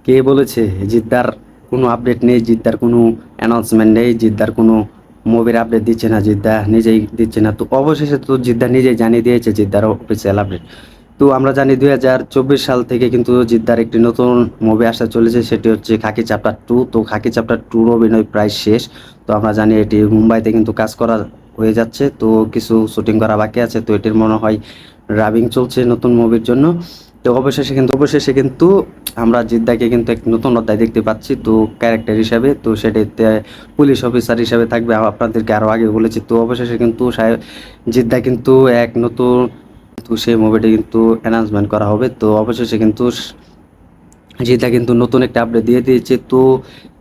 কে বলেছে জিদ্দার কোনো আপডেট নেই, জিদ্দার কোনো অ্যানাউন্সমেন্ট নেই, জিদ্দার কোনো মুভির আপডেট দিচ্ছে না, জিদ্দা নিজেই দিচ্ছে না। তো অবশেষে তো জিদ্দা নিজেই জানিয়ে দিয়েছে জিদ্দার অফিসিয়াল আপডেট। তো আমরা জানি 2024 সাল থেকে কিন্তু জিদ্দার একটি নতুন মুভি আসতে চলেছে, সেটি হচ্ছে খাকি চ্যাপ্টার 2। তো খাকি চ্যাপ্টার 2-র অভিনয় প্রায় শেষ। তো আমরা জানি এটি মুম্বাইতে কিন্তু কাজ করা হয়ে যাচ্ছে, তো কিছু শুটিং করা বাকি আছে। তো এটির মনে হয় রাবিং চলছে নতুন মুভির জন্য। তো অবশেষে কিন্তু আমরা জিদ্দাকে কিন্তু এক নতুন অধ্যায় দেখতে পাচ্ছি, তো ক্যারেক্টার হিসাবে। তো সেটাতে পুলিশ অফিসার হিসাবে থাকবে, আপনাদেরকে আরও আগে বলেছি। তো অবশেষে কিন্তু জিদ্দা কিন্তু এক নতুন, তো সেই মুভিটি কিন্তু অ্যানাউন্সমেন্ট করা হবে। তো অবশেষে কিন্তু জিদ্দা কিন্তু নতুন একটা আপডেট দিয়ে দিয়েছে। তো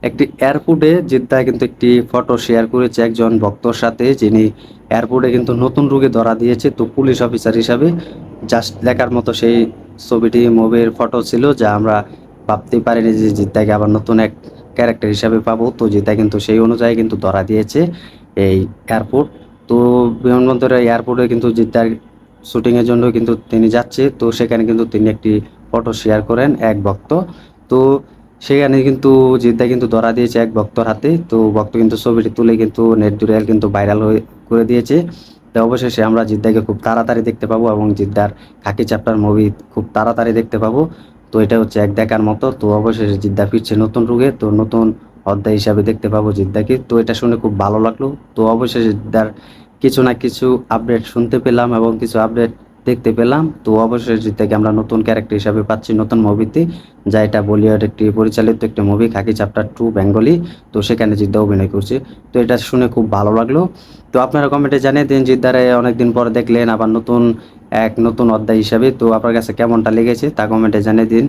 একটি এয়ারপোর্টে জিদ্দা কিন্তু একটি ফটো শেয়ার করেছে একজন ভক্তর সাথে, যিনি এয়ারপোর্টে কিন্তু নতুন রোগী ধরা দিয়েছে, তো পুলিশ অফিসার হিসাবে। জাস্ট লেখার মতো সেই ছবিটি মুভির ফটো ছিল, যা আমরা ভাবতেই পারিনি যে জিদ্দাকে আবার নতুন এক ক্যারেক্টার হিসাবে পাবো। তো জিদ্দা কিন্তু সেই অনুযায়ী কিন্তু ধরা দিয়েছে এই এয়ারপোর্ট। তো বিমানবন্দরের এয়ারপোর্টে কিন্তু জিদ্দার শুটিংয়ের জন্য কিন্তু তিনি যাচ্ছে। তো সেখানে কিন্তু তিনি একটি ফটো শেয়ার করেন এক ভক্ত। তো সেখানে কিন্তু জিদ্দা কিন্তু ধরা দিয়েছে এক ভক্তর হাতে। তো ভক্ত কিন্তু ছবিটি তুলে কিন্তু নেট দুরিয়াল কিন্তু ভাইরাল হয়ে করে দিয়েছে। তো অবশেষে আমরা জিদ্দাকে খুব তাড়াতাড়ি দেখতে পাবো, এবং জিদ্দার খাকি চ্যাপ্টার মুভি খুব তাড়াতাড়ি দেখতে পাবো। তো এটা হচ্ছে এক দেখার মতো। তো অবশেষে জিদ্দা ফিরছে নতুন রূপে, তো নতুন অধ্যায় হিসাবে দেখতে পাবো জিদ্দাকে। তো এটা শুনে খুব ভালো লাগলো। তো অবশেষে জিদ্দার কিছু না কিছু আপডেট শুনতে পেলাম এবং কিছু আপডেট দেখতে পেলাম। তো অবশেষে থেকে আমরা নতুন ক্যারেক্টার হিসাবে পাচ্ছি নতুন মুভিতে, যা এটা বলিউড একটি পরিচালিত একটি মুভি খাকি চ্যাপ্টার 2 বেঙ্গলি। তো সেখানে জিদ্দা অভিনয় করছে। তো এটা শুনে খুব ভালো লাগলো। তো আপনারা কমেন্টে জানিয়ে দিন জিদ্দারে অনেকদিন পরে দেখলেন আবার নতুন অধ্যায় হিসাবে। তো আপনার কাছে কেমনটা লেগেছে তা কমেন্টে জানিয়ে দিন।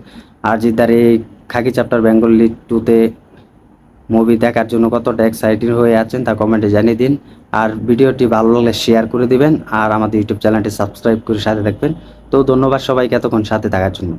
আর জিদ্দার এই খাকি চ্যাপ্টার বেঙ্গলি 2তে মুভি দেখার জন্য কতটা এক্সাইটেড হয়ে আছেন তা কমেন্টে জানিয়ে দিন। আর ভিডিওটি ভালো লাগলে শেয়ার করে দিবেন, আর আমাদের ইউটিউব চ্যানেলটি সাবস্ক্রাইব করে সাথে থাকবেন। তো ধন্যবাদ সবাইকে এতক্ষণ সাথে থাকার জন্য।